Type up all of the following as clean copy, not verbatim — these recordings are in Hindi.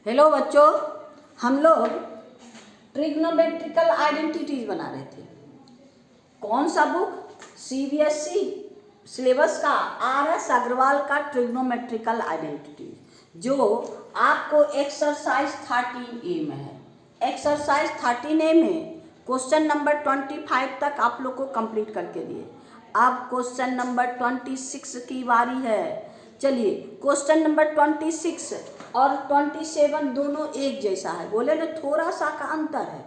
हेलो बच्चों, हम लोग ट्रिग्नोमेट्रिकल आइडेंटिटीज बना रहे थे। कौन सा बुक? सीबीएसई सिलेबस का आर.एस. अग्रवाल का ट्रिग्नोमेट्रिकल आइडेंटिटीज, जो आपको एक्सरसाइज 13A में है। एक्सरसाइज 13A में क्वेश्चन नंबर 25 तक आप लोग को कंप्लीट करके दिए। अब क्वेश्चन नंबर 26 की बारी है। चलिए, क्वेश्चन नंबर 26 और 27 दोनों एक जैसा है, बोले ना, थोड़ा सा का अंतर है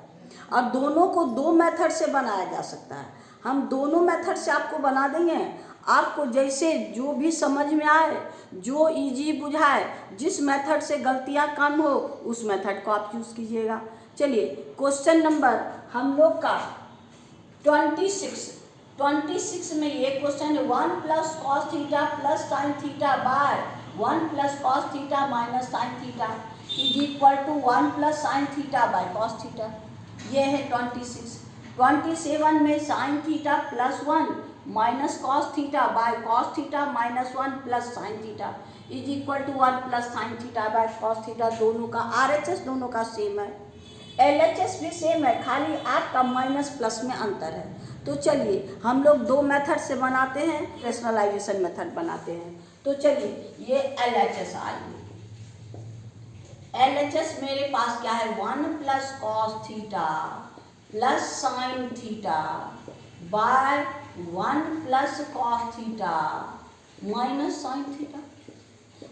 और दोनों को दो मेथड से बनाया जा सकता है। हम दोनों मेथड से आपको बना देंगे। आपको जैसे जो भी समझ में आए, जो इजी बुझाए, जिस मेथड से गलतियां कम हो, उस मेथड को आप यूज़ कीजिएगा। चलिए, क्वेश्चन नंबर हम लोग का 26 में ये क्वेश्चन है, 1 + cos θ + sin θ bye 1 + cos θ - sin θ = 1 + sin θ bye cos θ। ये है 26। 27 में sin θ + 1 - cos θ bye cos θ - 1 + sin θ = 1 + sin θ bye cos θ। दोनों का RHS दोनों का सेम है, LHS भी सेम है, खाली आपका माइनस प्लस में अंतर है। तो चलिए, हम लोग दो मेथड से बनाते हैं, रेशनलाइजेशन मेथड बनाते हैं। तो चलिए, ये LHS आइए। LHS मेरे पास क्या है? 1 + cos θ + sin θ bye 1 + cos θ - sin θ।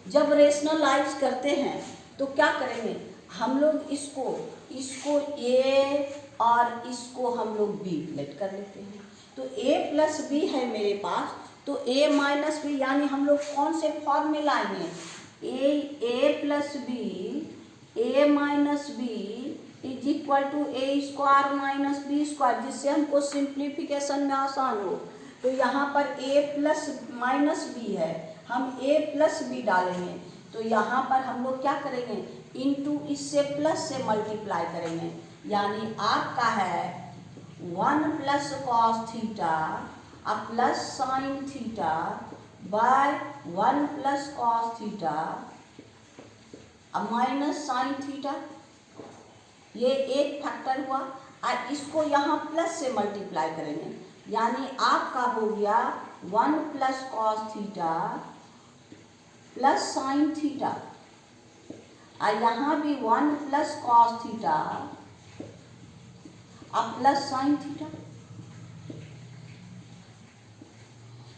जब रेशनलाइज करते हैं तो क्या करेंगे हम लोग? इसको A और इसको हम लोग B लेट कर लेते हैं। तो A + B है मेरे पास, तो A - B, यानी हम लोग कौन से फॉर्म में लाएंगे? A + B, A - B = A² - B², जिससे हमको सिंप्लीफिकेशन में आसान हो। तो यहाँ पर A + B है, हम A + B डालेंगे। तो यहाँ पर हम लोग क्या करेंगे? इनटू इससे प्लस से मल्टीप्लाई करेंगे, यानी आपका है 1 + cos θ + sin θ bye 1 + cos θ - sin θ। ये एक फैक्टर हुआ और इसको यहाँ प्लस से मल्टीप्लाई करेंगे, यानी आपका हो गया 1 + cos θ + sin θ, और यहाँ भी 1 + cos θ + sin θ।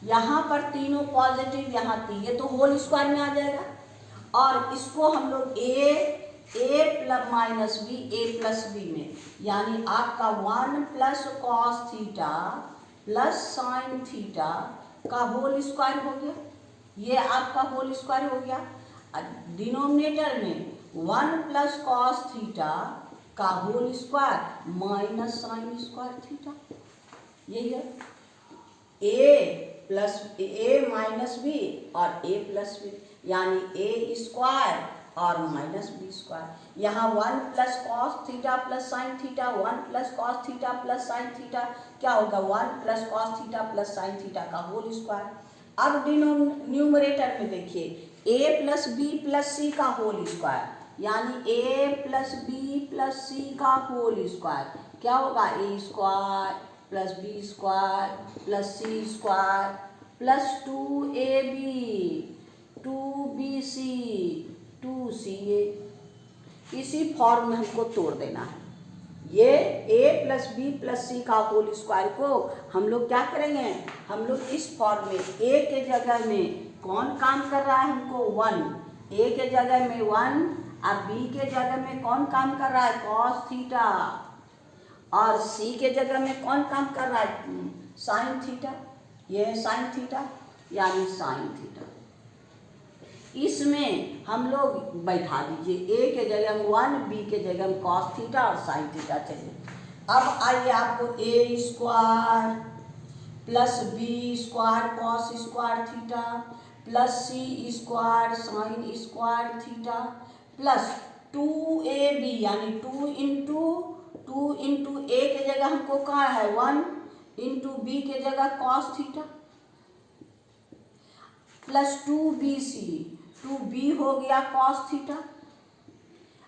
यहाँ पर तीनों पॉजिटिव, यहाँ ये तो होल स्क्वायर में आ जाएगा। और इसको हम लोग A + B में, यानी आपका 1 + cos θ + sin θ का होल स्क्वायर हो गया। ये आपका होल स्क्वायर हो गया। डिनोमिनेटर में 1 + cos θ का होल स्क्वायर - sin² θ। यही है A - B और A + B, यानी A² और -B²। यहाँ 1 + cos θ + sin θ, 1 + cos θ + sin θ क्या होगा? 1 + cos θ + sin θ का होल स्क्वायर। अब न्यूमरेटर में देखिए, A + B + C का होल स्क्वायर, यानी A + B + C का होल स्क्वायर क्या होगा? A² + B² + C² + 2AB 2BC 2CA। इसी फॉर्म में हमको तोड़ देना है। ये A + B + C का होल स्क्वायर को हम लोग क्या करेंगे? हम लोग इस फॉर्म में A के जगह में कौन काम कर रहा है? हमको 1, A के जगह में 1 और B के जगह में कौन काम कर रहा है? cos θ। और C के जगह में कौन काम कर रहा है? sin θ। ये है sin θ, यानी sin θ। इसमें हम लोग बैठा दीजिए, A के जगह में 1, B के जगह में cos θ और sin θ। चलिए, अब आइए, आपको A² + B² cos² θ + C² sin² θ + 2AB, यानी 2 × A के जगह हमको कहाँ है? 1 × B के जगह cos θ + 2BC, 2B हो गया cos θ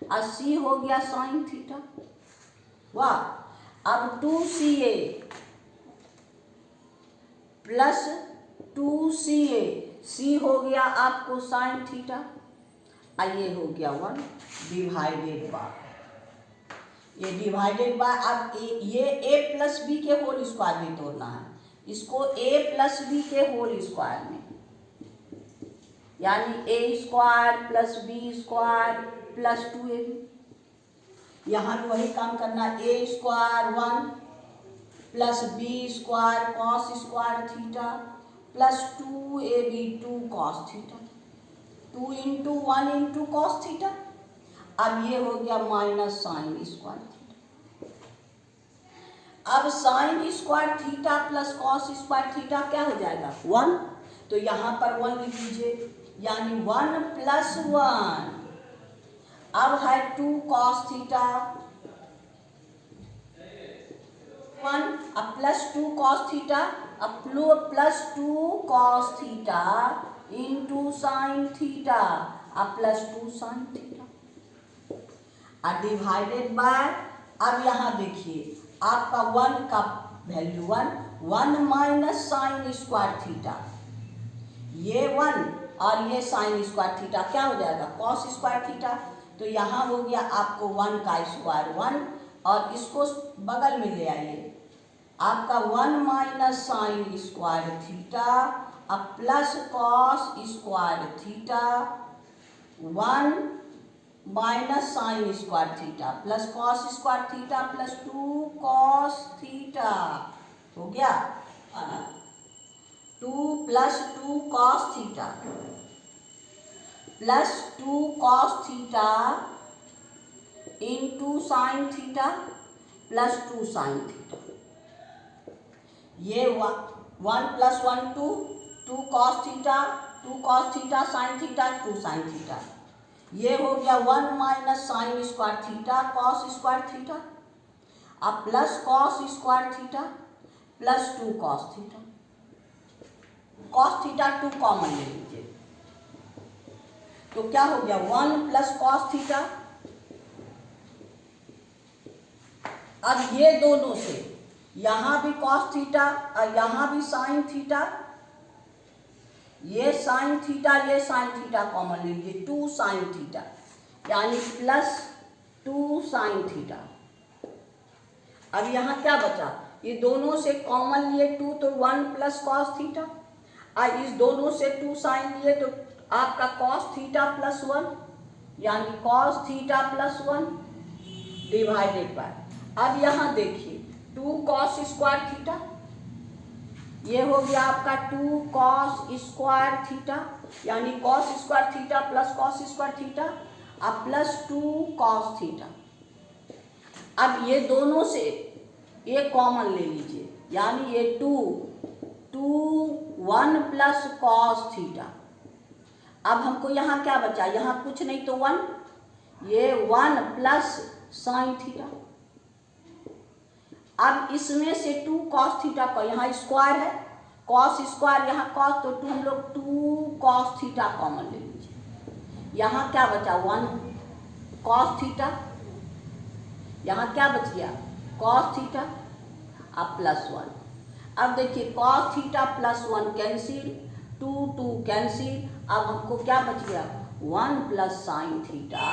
और सी हो गया साइन थीटा। वाह। अब 2CA प्लस 2CA, सी हो गया आपको साइन थीटा, और ये हो गया 1 डिवाइडेड बाय, ये डिवाइडेड बाय। अब ये a प्लस बी के होल स्क्वायर में तोड़ना है, इसको a प्लस बी के होल स्क्वायर में, यानी a square plus B square plus 2ab। यहाँ भी वही काम करना, a square 1 plus B square cos square theta plus 2ab 2 cos theta, 2 into 1 into cos theta. अब ये हो गया माइनस साइन स्क्वायर थीटा। अब sign square theta plus cos square theta क्या हो जाएगा 1, तो यहाँ पर 1 लिख लीजिए, यानी 1 प्लस 1। अब है 2 कॉस थीटा 1, अब प्लस 2 कॉस थीटा, अब plus 2 cos theta into sine theta, अब प्लस 2 साइन थीटा, और डिवाइडेड बाय। अब यहाँ देखिए आपका 1 का value 1 minus sine square theta, ये 1 और ये साइन स्क्वायर थीटा क्या हो जाएगा कॉस स्क्वायर थीटा। तो यहाँ हो गया आपको 1 का स्क्वायर 1, और इसको बगल में ले आइए, आपका 1 माइनस साइन स्क्वायर थीटा अब plus cos square theta, 1 minus sine square theta plus cos square theta plus 2 cos theta हो गया। 2 plus 2 cos theta plus 2 cos theta into sine theta plus 2 sine theta, ये 1 plus 1 2 cos theta sine theta 2 sine theta, ये हो गया 1 minus sine square theta cos square theta, अब plus cos square theta plus 2 cos theta, cos theta 2 common ले लीजिए, तो क्या हो गया 1 प्लस कॉस थीटा। अब ये दोनों से यहाँ भी कॉस थीटा और यहाँ भी साइन थीटा, ये साइन थीटा कॉमन लीजिए, 2 साइन थीटा यानी प्लस 2 साइन थीटा। अब यहाँ क्या बचा, ये दोनों से कॉमन लिए 2 तो 1 प्लस कॉस थीटा, और इस दोनों से 2 साइन लिए तो आपका कॉस थीटा प्लस 1 यानी cos theta plus 1 divided by. अब यहाँ देखिए 2 कॉस स्क्वायर थीटा, ये हो गया आपका 2 कॉस स्क्वायर थीटा यानी cos square theta plus cos square theta अब प्लस 2 कॉस थीटा। अब ये दोनों से ये कॉमन ले लीजिए, यानी ये 2 1 प्लस कॉस थीटा। अब हमको यहाँ क्या बचा, यहाँ कुछ नहीं तो 1, ये 1 प्लस साइन थीटा। अब इसमें से 2 कॉस थीटा का यहाँ स्क्वायर है, कॉस स्क्वायर यहाँ कॉस, तो हम लोग 2 कॉस थीटा कॉमन ले लीजिए, यहाँ क्या बचा 1 कॉस थीटा, यहाँ क्या बच गया कॉस थीटा अब प्लस 1। अब देखिए cos theta plus 1 cancel, 2 cancel, अब हमको क्या बच गया 1 प्लस साइन थीटा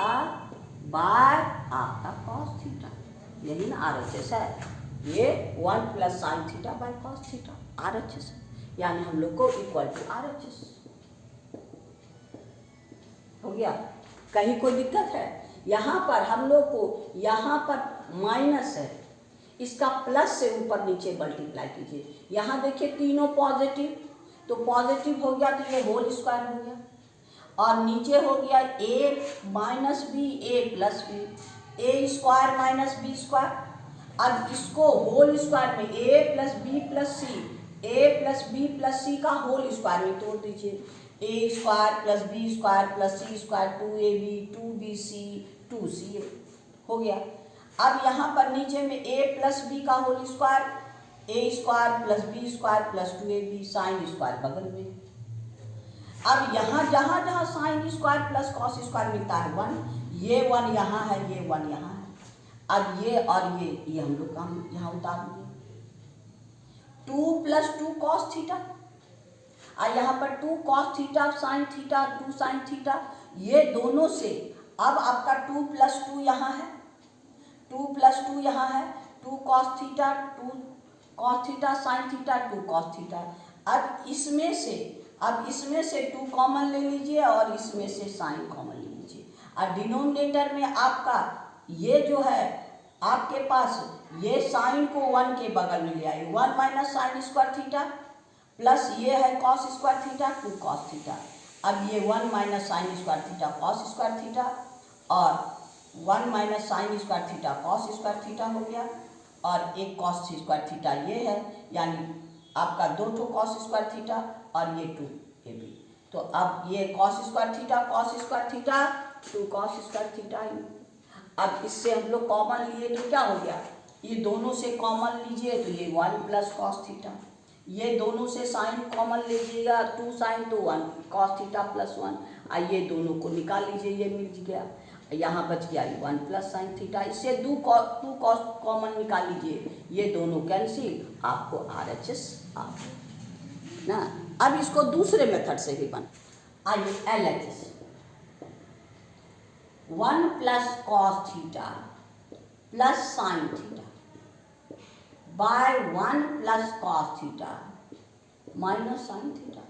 बाय आपका कॉस थीटा, यही ना RHS है, ये 1 plus sine theta by cos theta RHS है, यानी हम लोग को इक्वल टू RHS हो गया। कहीं कोई दिक्कत है, यहाँ पर हम लोग को यहाँ पर माइनस है, इसका प्लस से ऊपर नीचे मल्टीप्लाई कीजिए, यहाँ देखिए तीनों पॉजिटिव, तो पॉजिटिव हो गया तो ये होल स्क्वायर हो गया, और नीचे हो गया a minus B a plus B, A square minus B square. अब इसको होल स्क्वायर में a plus B plus C, a plus B plus C का होल स्क्वायर में तोड़ दीजिए, a square plus B square plus C square 2ab 2bc 2ca हो गया। अब यहाँ पर नीचे में a प्लस बी का whole square, a square plus B square plus 2ab sine square बगल में। अब यहाँ जहाँ जहाँ sine square plus cos square मिलता है 1, ये 1 यहाँ है, ये 1 यहाँ है। अब ये और ये हम लोग काम यहाँ उतार दिए। 2 + 2 cos थीटा, और यहाँ पर 2 cos theta sin theta 2 sin theta, ये दोनों से अब आपका 2 + 2 यहाँ है, 2 + 2 यहाँ है, 2 cos theta 2 cos theta sin theta 2 cos theta. अब इसमें से 2 कॉमन ले लीजिए और इसमें से sin कॉमन ले लीजिए। और डिनोमिनेटर में आपका ये जो है आपके पास ये साइन को 1 के बगल में ले आए, 1 - sin² थीटा प्लस ये है cos² थीटा 2 cos थीटा। अब ये 1 - sin² थीटा cos² थीटा और 1 - sin² थीटा cos² थीटा हो गया, और एक cos² थीटा ये है, यानी आपका 2 cos² थीटा और ये 2 ये भी। तो अब ये cos² थीटा 2 cos² थीटा। अब इससे हम लोग कॉमन लिए तो क्या हो गया, ये दोनों से कॉमन लीजिए तो ये 1 + cos थीटा, ये दोनों से साइन कॉमन लीजिएगा 2 sin तो 1 cos थीटा + 1, ये दोनों को निकाल लीजिए, ये मिल गया, यहाँ बच गया 1 + sin थीटा। इससे 2 cos कॉमन निकाल लीजिए, ये दोनों कैंसिल, आपको RHS आ गया ना। अब इसको दूसरे मेथड से भी बन, आइए LHS 1 + cos theta + sin theta bye 1 + cos theta - sin theta.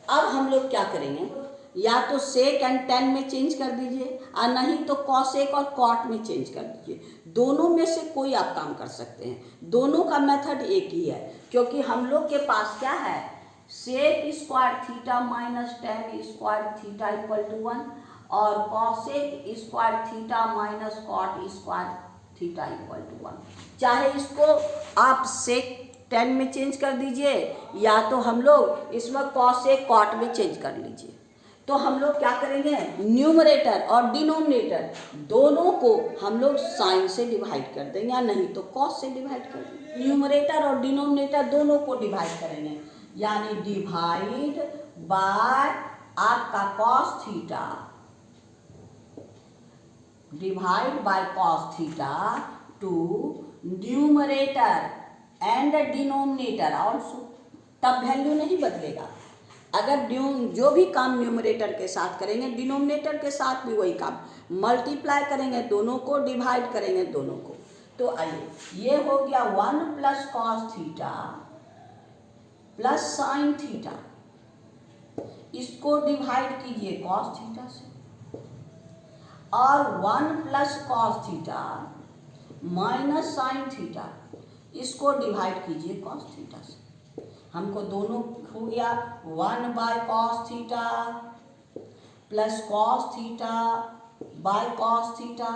अब हम लोग क्या करेंगे, या तो सेक एंड टेन में चेंज कर दीजिए, और नहीं तो कॉसेक और कॉट में चेंज कर दीजिए। दोनों में से कोई आप काम कर सकते हैं, दोनों का मेथड एक ही है, क्योंकि हम लोग के पास क्या है, sec² थीटा - tan² थीटा = 1 और cosec² थीटा - cot² थीटा = 1। चाहे इसको आप sec 10 में चेंज कर दीजिए, या तो हम लोग इसमें cosec cot में चेंज कर लीजिए। तो हम लोग क्या करेंगे, न्यूमरेटर और डिनोमिनेटर दोनों को हम लोग साइन से डिवाइड कर देंगे, या नहीं तो कॉस से डिवाइड कर देंगे। न्यूमरेटर और डिनोमिनेटर दोनों को डिवाइड करेंगे, यानी डिवाइड बाय आपका cos theta, divide by cos theta two numerator and denominator also. तब वैल्यू नहीं बदलेगा। अगर जो भी काम न्यूमरेटर के साथ करेंगे, डिनोमिनेटर के साथ भी वही काम, मल्टीप्लाई करेंगे दोनों को, डिवाइड करेंगे दोनों को। तो आइए, ये हो गया 1 + cos थीटा + sin थीटा, इसको डिवाइड कीजिए cos थीटा से, और 1 + cos थीटा - sin थीटा, इसको डिवाइड कीजिए cos थीटा से। हमको दोनों हो गया 1/cos theta + cos theta by cos theta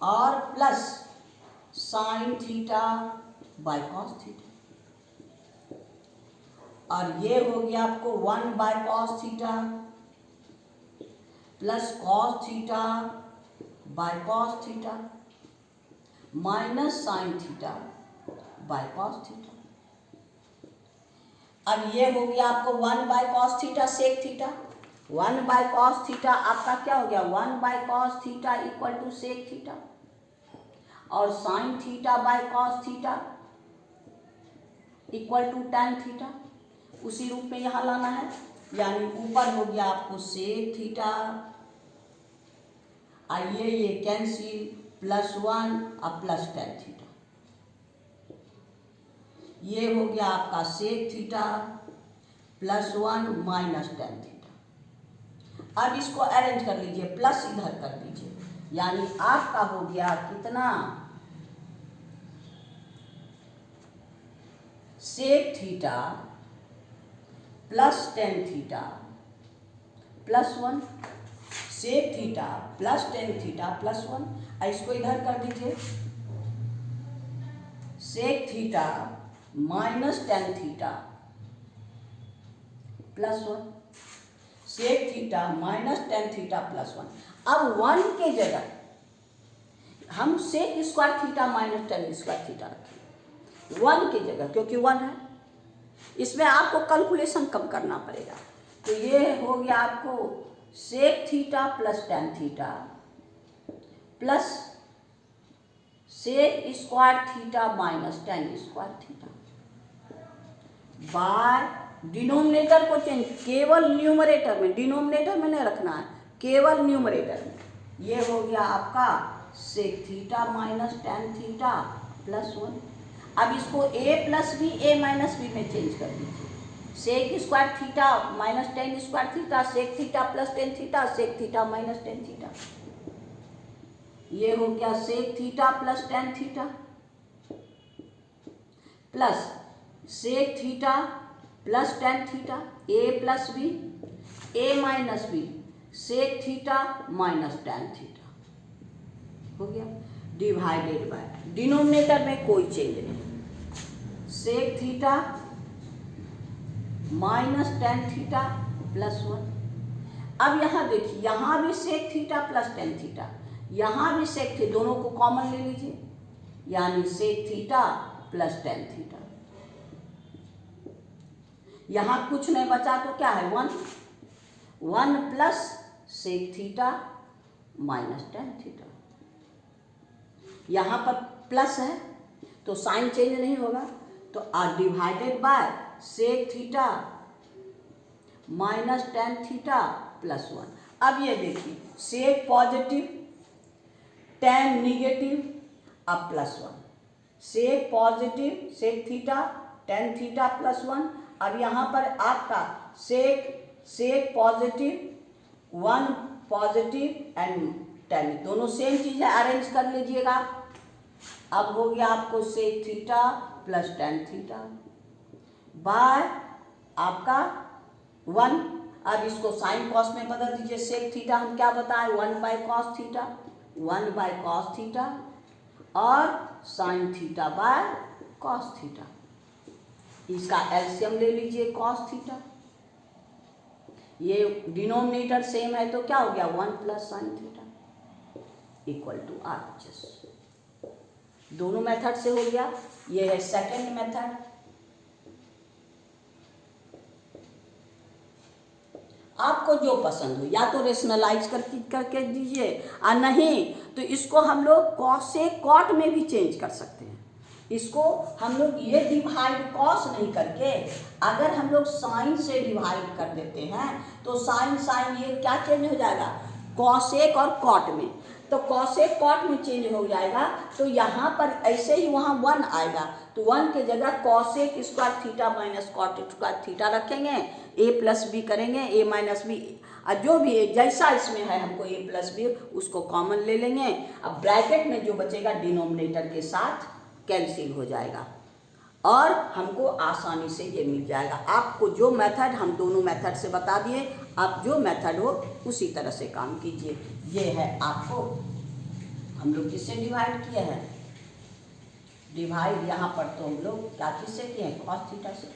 और plus sin theta by cos theta, और ये हो गया आपको 1/cos theta + cos theta by cos theta - sin theta by cos theta. अब ये हो गया आपको 1/cos theta sec theta, 1/cos theta आपका क्या हो गया, 1/cos थीटा = sec थीटा, और sin theta by cos theta = tan theta. उसी रूप में यहाँ लाना है, यानी ऊपर हो गया आपको sec थीटा, आइए ये कैंसिल, +1 और प्लस tan थीटा, ये हो गया आपका sec थीटा +1 - tan थीटा। अब इसको अरेंज कर लीजिए, प्लस इधर कर दीजिए, यानी आपका हो गया कितना, sec theta + tan theta +1, sec theta + tan theta +1, इसको इधर कर दीजिए, sec theta - tan theta +1, sec theta - tan theta +1। अब 1 के जगह हम sec² थीटा - tan² थीटा रखें 1 की जगह, क्योंकि 1 है, इसमें आपको कैलकुलेशन कम करना पड़ेगा। तो ये हो गया आपको sec theta plus tan theta plus sec square theta minus tan square theta by denominator को चेंज, केवल न्यूमरेटर में, डिनोमिनेटर में नहीं रखना है, केवल न्यूमरेटर में। ये हो गया आपका sec theta minus tan theta plus 1। अब इसको a plus B A minus B में चेंज कर दीजिए। Sec square theta minus tan square theta, sec theta plus tan theta, sec theta minus tan theta. ये हो गया sec theta plus tan theta plus sec theta plus tan theta, A plus B A minus B, sec theta minus tan theta हो गया, डिवाइडेड बाय डिनोमिनेटर में कोई चेंज नहीं, sec theta minus tan theta plus 1। अब यहाँ देखिए, यहाँ भी sec theta plus tan theta, यहाँ भी सेक थीटा, दोनों को कॉमन ले लीजिए, यानी sec theta plus tan theta. यहाँ कुछ नहीं बचा तो क्या है, 1 plus sec theta minus tan theta. यहाँ पर प्लस है तो साइन चेंज नहीं होगा, तो divided by sec theta minus tan theta plus 1। अब ये देखिए, सेक पॉजिटिव टेन निगेटिव, अब plus 1, sec positive sec theta tan theta plus 1। अब यहाँ पर आपका sec positive 1 positive and tan, दोनों सेम चीज़ है, अरेंज कर लीजिएगा। अब हो गया आपको sec theta plus tan theta by आपका 1। अब इसको साइन कॉस में बदल दीजिए, सेक थीटा हम क्या बताएं, 1 by cos theta, 1 by cos theta और sine theta by cos theta. इसका एलसीएम ले लीजिए कॉस थीटा, ये डिनोमिनेटर सेम है तो क्या हो गया, 1 plus sine theta equal to RHS। दोनों मेथड से हो गया। ये है सेकंड मेथड। आपको जो पसंद हो, या तो रेशनलाइज करके दीजिए, और नहीं तो इसको हम लोग कॉस से कॉट में भी चेंज कर सकते हैं। इसको हम लोग ये डिवाइड कॉस नहीं करके, अगर हम लोग साइन से डिवाइड कर देते हैं तो साइन ये क्या चेंज हो जाएगा, कॉसेक और कॉट में, तो कॉसेक कॉट में चेंज हो जाएगा। तो यहाँ पर ऐसे ही वहाँ 1 आएगा, तो 1 के जगह cosec square theta minus cot square theta रखेंगे, a प्लस बी करेंगे, a माइनस बी, और जो भी जैसा इसमें है हमको a प्लस बी उसको कॉमन ले लेंगे। अब ब्रैकेट में जो बचेगा डिनोमिनेटर के साथ कैंसिल हो जाएगा और हमको आसानी से ये मिल जाएगा। आपको जो मेथड, हम दोनों मेथड से बता दिए, आप जो मेथड हो उसी तरह से काम कीजिए। ये है आपको, हम लोग किससे डिवाइड किए हैं, डिवाइड यहाँ पर तो हम लोग क्या चीज़ से किए हैं, कॉस थीटा से।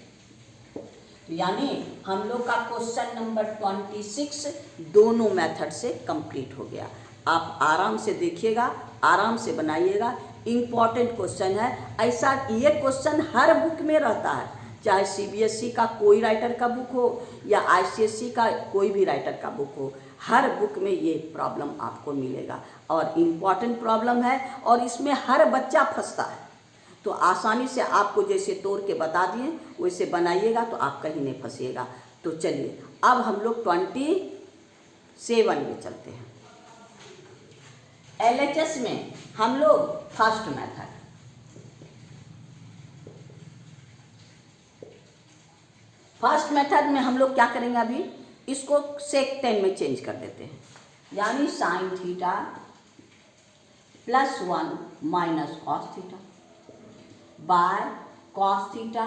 तो यानी हम लोग का क्वेश्चन नंबर 26 दोनों मेथड से कंप्लीट हो गया। आप आराम से देखिएगा, आराम से बनाइएगा, इम्पॉर्टेंट क्वेश्चन है। ऐसा ये क्वेश्चन हर बुक में रहता है, चाहे CBSE का कोई राइटर का बुक हो या ICSE का कोई भी राइटर का बुक हो, हर बुक में ये प्रॉब्लम आपको मिलेगा और इम्पॉर्टेंट प्रॉब्लम है और इसमें हर बच्चा फंसता है। तो आसानी से आपको जैसे तोड़ के बता दिए वैसे बनाइएगा तो आप कहीं नहीं फंसिएगा। तो चलिए अब हम लोग 27 में चलते हैं। LHS में हम लोग फर्स्ट मेथड, फर्स्ट मेथड में हम लोग क्या करेंगे, अभी इसको सेक 10 में चेंज कर देते हैं, यानी sign theta plus 1 minus cos theta by cos theta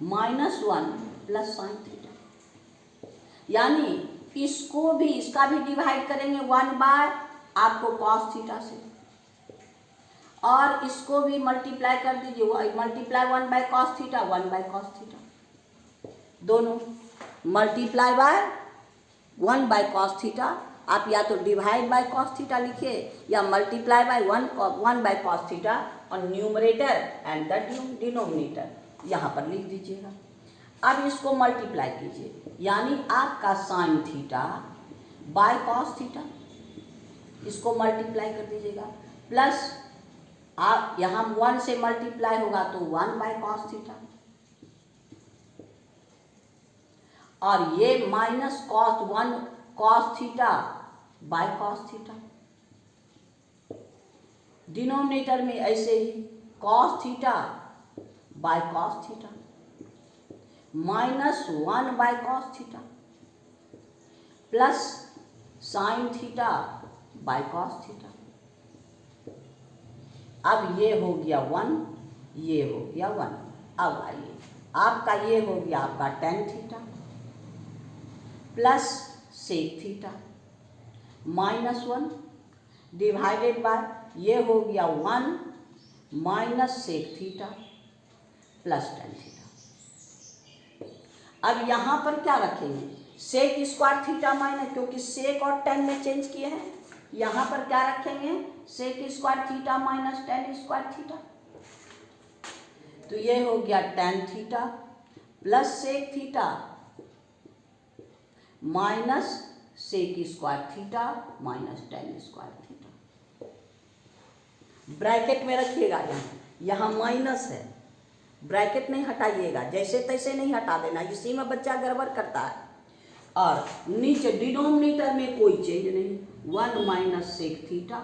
minus 1 plus sine theta. यानी इसको भी, इसका भी डिवाइड करेंगे 1 बाय आपको कॉस थीटा से, और इसको भी मल्टीप्लाई कर दीजिए, multiply 1 by cos theta 1 by cos theta, दोनों multiply by 1 by cos theta. आप या तो डिवाइड बाय कॉस थीटा लिखिए या multiply by 1 by cos theta और न्यूमरेटर एंड द डिनोमिनेटर यहाँ पर लिख दीजिएगा। अब इसको मल्टीप्लाई कीजिए, यानी आपका sign theta by cos theta, इसको मल्टीप्लाई कर दीजिएगा, प्लस आप यहाँ 1 से मल्टीप्लाई होगा तो 1 बाय कॉस थीटा, और ये minus cos 1 cos theta by cos theta. Denominator में ऐसे ही cos theta by cos theta minus 1 by cos theta plus sine theta by cos theta. अब ये हो गया 1, ये हो गया 1। अब आइए, आपका ये हो गया आपका tan theta plus sec theta minus 1 divided by ये हो गया 1 minus sec theta plus tan theta. अब यहाँ पर क्या रखेंगे, सेक स्क्वायर थीटा माइनस, क्योंकि सेक और टेन में चेंज किए हैं, यहाँ पर क्या रखेंगे, sec square theta minus tan square theta. तो ये हो गया tan theta plus sec theta minus sec square theta minus tan square theta. Bracket में रखिएगा, यहाँ माइनस है, ब्रैकेट नहीं हटाइएगा, जैसे तैसे नहीं हटा देना, इसी में बच्चा गड़बड़ करता है। और नीचे डिनोमिनेटर में कोई चेंज नहीं, 1 minus sec theta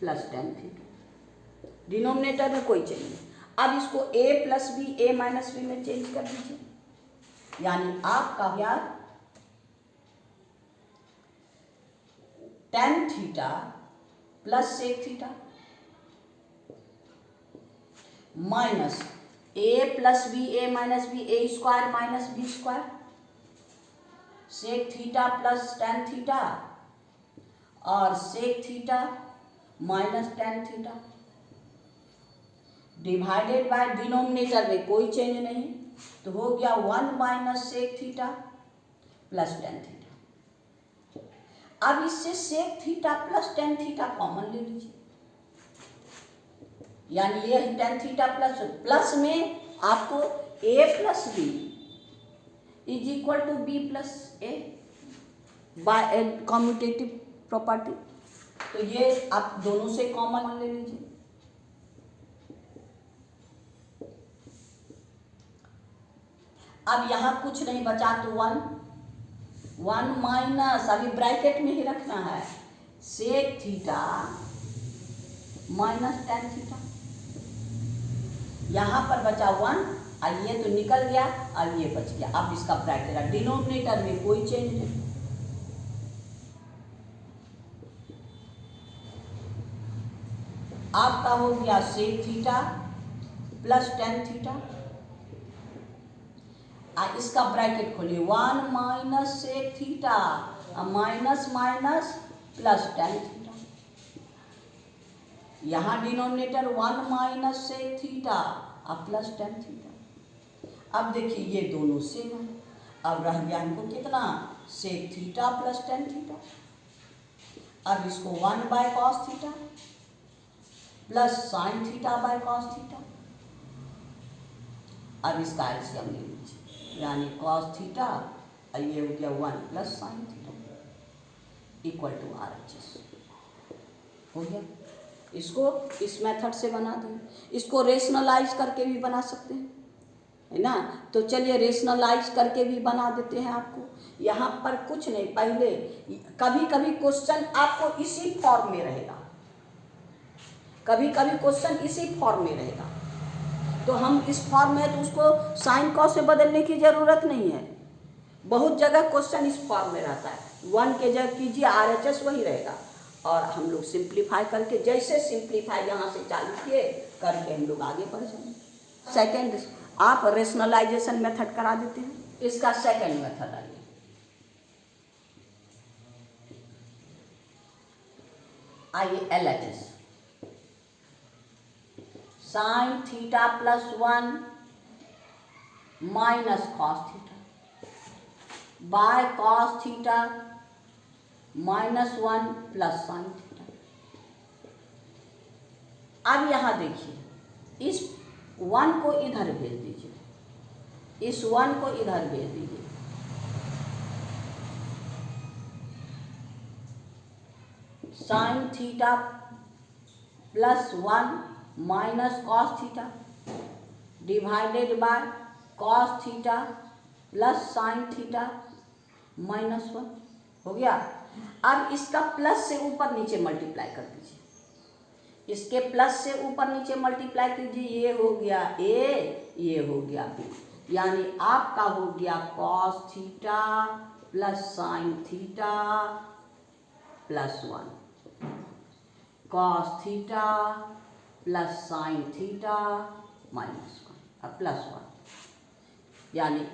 plus tan theta, denominator में कोई चेंज नहीं। अब इसको a plus B a minus B में चेंज कर दीजिए, यानी आपका यार tan theta plus sec theta minus a plus B a minus B a square minus B square sec theta plus tan theta और sec theta minus tan theta divided by denominator में कोई चेंज नहीं, तो हो गया 1 minus sec theta plus tan theta. अब इससे sec theta plus tan theta common ले लीजिए, यानी ये टेन थीटा प्लस में आपको a plus B is equal to B plus A by commutative property, तो ये आप दोनों से कॉमन ले लीजिए। अब यहाँ कुछ नहीं बचा तो 1 माइनस, अभी ब्रैकेट में ही रखना है, sec theta minus tan theta, यहाँ पर बचा 1 और ये तो निकल गया और ये बच गया। अब इसका ब्रैकेट है, डिनोमिनेटर में कोई चेंज नहीं, आपका हो गया sec theta plus tan theta, इसका ब्रैकेट खोलिए 1 minus sec theta minus minus plus tan theta, यहाँ डिनोमिनेटर 1 माइनस सेक थीटा और प्लस टेन थीटा। अब देखिए ये दोनों सेम है, अब रह गया हमको कितना, sec theta plus tan theta. अब इसको 1 by cos theta plus sine theta by cos theta, अब इसका एलसीएम ले लीजिए, यानी कॉस थीटा और ये हो गया 1 plus sine theta equal to RHS हो गया। इसको इस मेथड से बना दें, इसको रेशनलाइज करके भी बना सकते हैं, है ना। तो चलिए रेशनलाइज करके भी बना देते हैं आपको। यहाँ पर कुछ नहीं, पहले कभी कभी क्वेश्चन आपको इसी फॉर्म में रहेगा, कभी कभी क्वेश्चन इसी फॉर्म में रहेगा, तो हम इस फॉर्म में तो उसको साइन कॉस से बदलने की ज़रूरत नहीं है। बहुत जगह क्वेश्चन इस फॉर्म में रहता है, 1 के जगह कीजिए RHS वही रहेगा, और हम लोग सिंप्लीफाई करके, जैसे सिंप्लीफाई यहाँ से चालू किए करके हम लोग आगे बढ़ जाएंगे। सेकेंड आप रेशनलाइजेशन मेथड करा देते हैं, इसका सेकेंड मेथड आइए LHS sign theta plus 1 minus cos theta by cos theta minus 1 plus sine theta. अब यहाँ देखिए, इस 1 को इधर भेज दीजिए, इस 1 को इधर भेज दीजिए, sign theta plus 1 minus cos theta divided bye cos theta plus sine theta minus 1 हो गया। अब इसका प्लस से ऊपर नीचे मल्टीप्लाई कर दीजिए, इसके प्लस से ऊपर नीचे मल्टीप्लाई कीजिए, ये हो गया ए, ये हो गया बी, यानी आपका हो गया cos theta plus sine theta plus 1, cos theta plus sine theta minus 1 अब प्लस 1, यानी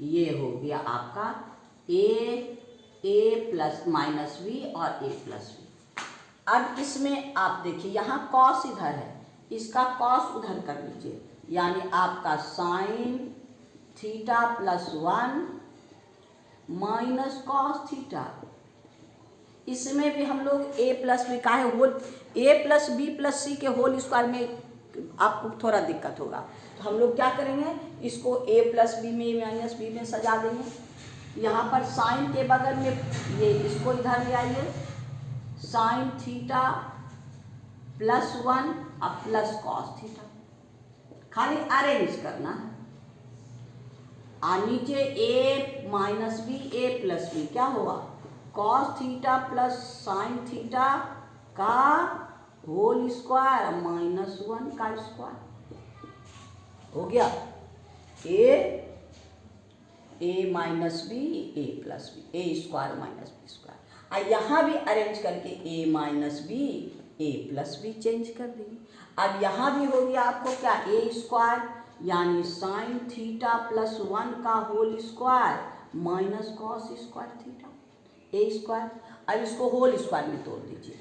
ये हो गया आपका ए प्लस माइनस बी और ए प्लस बी। अब इसमें आप देखिए यहाँ कॉस इधर है, इसका कॉस उधर कर लीजिए, यानी आपका sign theta plus 1 minus cos theta. इसमें भी हम लोग ए प्लस बी का है होल, ए प्लस बी प्लस सी के होल स्क्वायर में आपको थोड़ा दिक्कत होगा, तो हम लोग क्या करेंगे, इसको ए प्लस बी में माइनस बी में सजा देंगे। यहाँ पर साइन के बगल में ये इसको इधर ले आइए, साइन थीटा प्लस 1 अब प्लस कॉस थीटा, खाली अरेंज करना है। और नीचे A minus B A plus B क्या होगा, cos theta plus sine theta का होल स्क्वायर माइनस 1 का स्क्वायर हो गया। A minus B A plus B, A square minus B square. और यहाँ भी अरेंज करके A minus B A plus B change कर देंगे। अब यहाँ भी हो गया आपको क्या, ए स्क्वायर यानी साइन थीटा प्लस 1 का whole square minus cos square theta A square. अब इसको होल स्क्वायर में तोड़ दीजिए,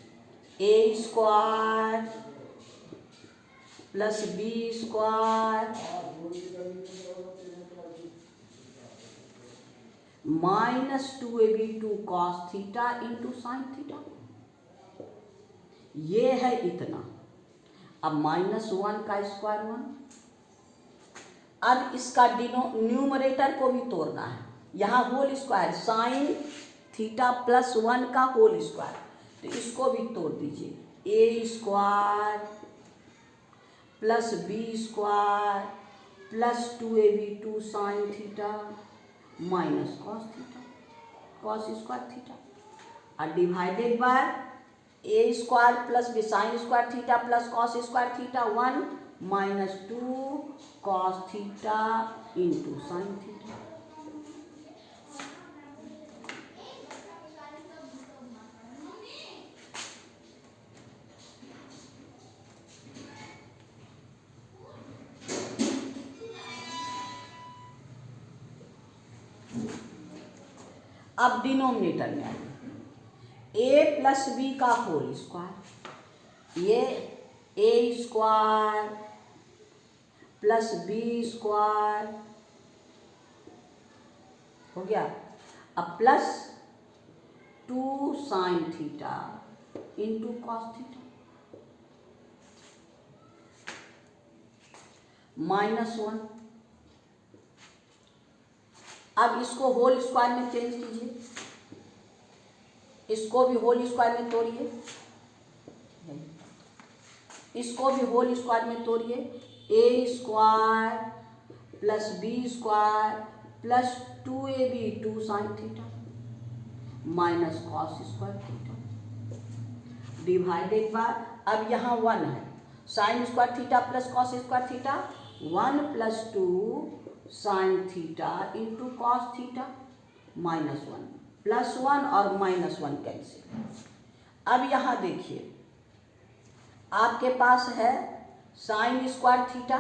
A square plus B square minus 2ab 2 cos theta into sine theta, ये है इतना। अब माइनस 1 का स्क्वायर 1। अब इसका न्यूमरेटर को भी तोड़ना है, यहाँ whole square sine theta plus 1 का होल स्क्वायर, तो इसको भी तोड़ दीजिए, A square plus B square plus 2ab 2 sine theta minus cos theta cos square theta, और divided by A square plus B sine square theta plus cos square theta 1 minus 2 cos theta into sine theta. अब डिनोमिनेटर में आइए, ए प्लस बी का होल स्क्वायर, ये A square plus B square हो गया। अब plus 2 sine theta into cos theta minus 1। अब इसको होल स्क्वायर में चेंज कीजिए, इसको भी होल स्क्वायर में तोड़िए, इसको भी होल स्क्वायर में तोड़िए, A square plus B square plus 2ab 2 sine theta minus cos square theta divided by, अब यहाँ 1 है, sine square theta plus cos square theta 1 plus 2 sine theta into cos theta minus 1 plus 1 और माइनस 1 कैंसिल। अब यहाँ देखिए आपके पास है साइन स्क्वायर थीटा,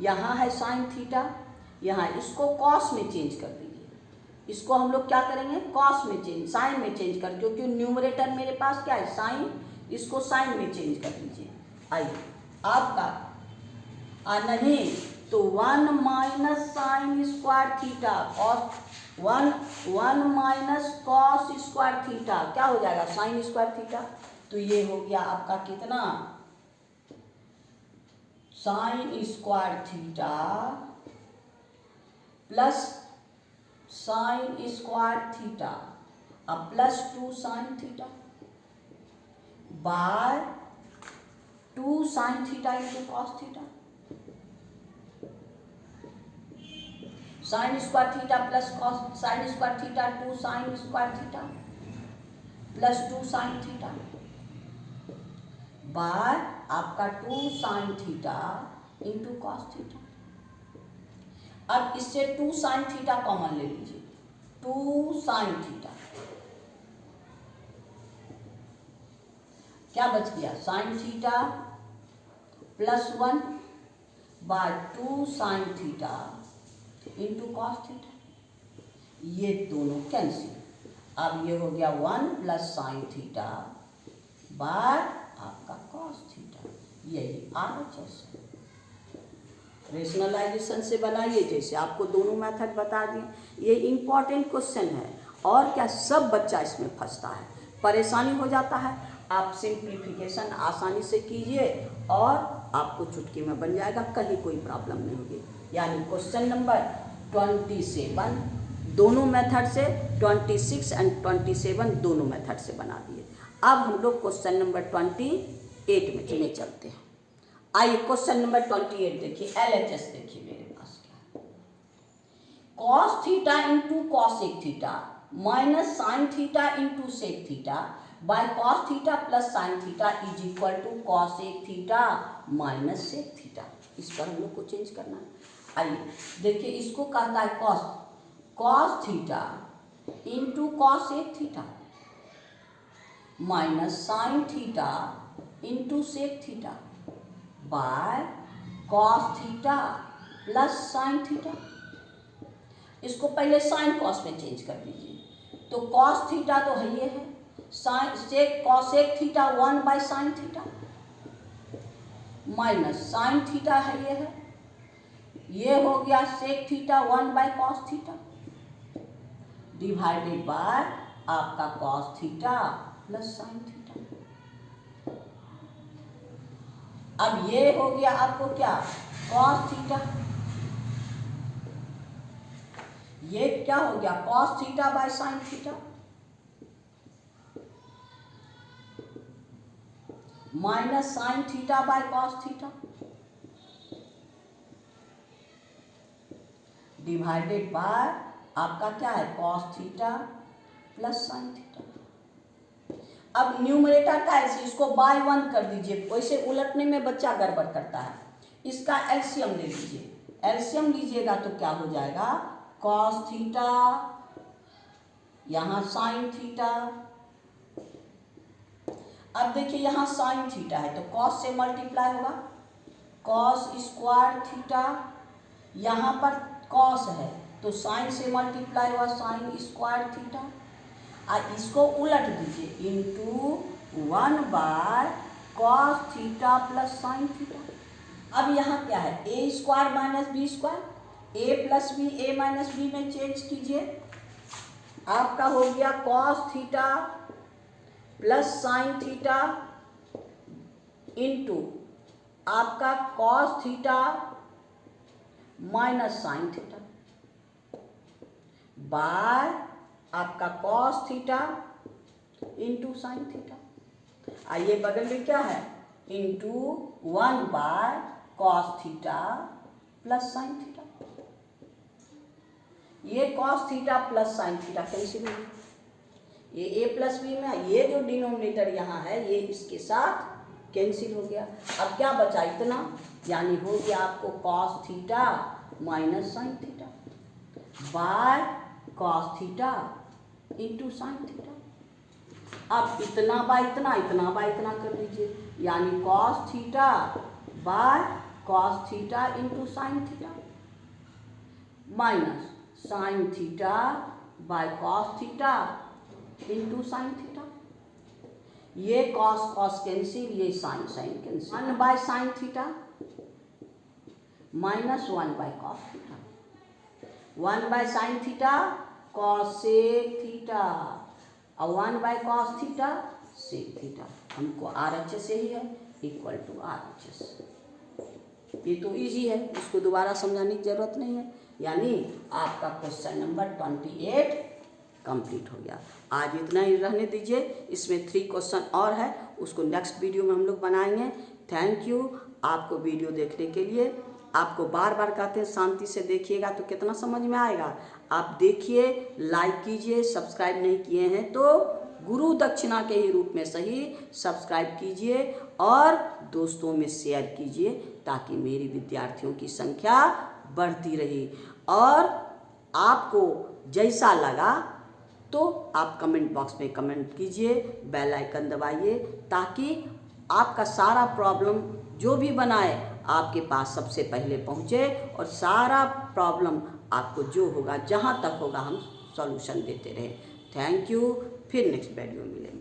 यहाँ है साइन थीटा, यहाँ इसको कॉस में चेंज कर दीजिए, इसको हम लोग क्या करेंगे कॉस में चेंज साइन में चेंज कर, क्योंकि न्यूमरेटर मेरे पास क्या है साइन, इसको साइन में चेंज कर दीजिए। आइए आपका नहीं तो 1 minus sine square theta cos 1 minus cos square theta क्या हो जाएगा साइन स्क्वायर थीटा, तो ये हो गया आपका कितना sine square theta plus sine square theta अब plus 2 sine theta by 2 sin theta into cos theta. Sine square theta plus cos sine square theta 2 sine square theta plus 2 sine theta by आपका 2 sine theta into cos theta. अब इससे 2 साइन थीटा कॉमन ले लीजिए, 2 साइन थीटा क्या बच गया, sine theta plus 1 by 2 sine theta into cos theta. ये दोनों कैंसिल, अब ये हो गया 1 प्लस साइन थीटा बाय आपका कॉस थीटा। यही RHS है। रेशनलाइजेशन से बनाइए, जैसे आपको दोनों मेथड बता दिए। ये इम्पॉर्टेंट क्वेश्चन है और क्या सब बच्चा इसमें फंसता है, परेशानी हो जाता है। आप सिंप्लीफिकेशन आसानी से कीजिए और आपको चुटकी में बन जाएगा, कहीं कोई प्रॉब्लम नहीं होगी। यानी क्वेश्चन नंबर 27 दोनों मेथड से, 26 एंड 27 दोनों मेथड से बना दिए। अब हम लोग क्वेश्चन नंबर 28 में चलते हैं। आइए क्वेश्चन नंबर 28 देखिए, LHS देखिए मेरे पास क्या है। Cos theta into cosec theta minus sine theta into sec theta by cos theta plus sine theta is equal to cosec theta minus sec theta. इस पर हम लोग को चेंज करना है। आइए देखिए, इसको कहता है cos theta into cosec theta minus sine theta into sec theta by cos theta plus sine theta. इसको पहले साइन कॉस में चेंज कर दीजिए, तो कॉस थीटा तो है ये है, sine sec cosec theta 1 by sine theta minus sine theta है ये हो गया sec theta 1 by cos theta divided by आपका cos theta plus sine theta. अब ये हो गया आपको क्या, कॉस थीटा, ये क्या हो गया cos theta bye sine theta minus sine theta by cos theta divided by आपका क्या है cos theta plus sine theta. अब न्यूमरेटर का ऐसे इसको बाय 1 कर दीजिए, वैसे उलटने में बच्चा गड़बड़ करता है। इसका एलसीएम ले लीजिए, एलसीएम लीजिएगा तो क्या हो जाएगा कॉस थीटा यहाँ साइन थीटा। अब देखिए यहाँ साइन थीटा है तो कॉस से मल्टीप्लाई होगा, कॉस स्क्वायर थीटा, यहाँ पर कॉस है तो साइन से मल्टीप्लाई हुआ साइन स्क्वायर थीटा। और इसको उलट दीजिए into 1 by cos theta plus sine theta. अब यहाँ क्या है A square minus B square, A plus B A minus B में चेंज कीजिए, आपका हो गया cos theta plus sine theta into आपका cos theta minus sine theta by आपका cos theta into sine theta. आइए बगल में क्या है into 1 by cos theta plus sine theta. ये cos theta plus sine theta cancel हो गया, ये ए प्लस बी में ये जो डिनोमिनेटर यहाँ है ये इसके साथ कैंसिल हो गया। अब क्या बचा इतना, यानी हो गया आपको cos theta minus sine theta by cos theta into sine theta. अब इतना बाय इतना, इतना बाय इतना कर लीजिए, यानी cos theta by cos theta into sine theta minus sine theta by cos theta into sine theta. ये कॉस कॉस कैंसिल, ये sine sine cancel, 1 by sine theta minus 1 by cos theta, 1 by sine theta cosec theta और 1 by cos theta sec theta. हमको RHS ही है इक्वल टू RHS। ये तो इजी है, इसको दोबारा समझाने की जरूरत नहीं है। यानी आपका क्वेश्चन नंबर 28 कंप्लीट हो गया। आज इतना ही रहने दीजिए, इसमें 3 क्वेश्चन और है, उसको नेक्स्ट वीडियो में हम लोग बनाएंगे। थैंक यू आपको वीडियो देखने के लिए। आपको बार बार कहते हैं शांति से देखिएगा तो कितना समझ में आएगा। आप देखिए, लाइक कीजिए, सब्सक्राइब नहीं किए हैं तो गुरु दक्षिणा के ही रूप में सही सब्सक्राइब कीजिए और दोस्तों में शेयर कीजिए, ताकि मेरी विद्यार्थियों की संख्या बढ़ती रही। और आपको जैसा लगा तो आप कमेंट बॉक्स में कमेंट कीजिए, बेल आइकन दबाइए, ताकि आपका सारा प्रॉब्लम जो भी बनाए आपके पास सबसे पहले पहुँचे और सारा प्रॉब्लम आपको जो होगा, जहाँ तक होगा, हम सॉल्यूशन देते रहे। Thank you. फिर नेक्स्ट वीडियो मिलेंगे।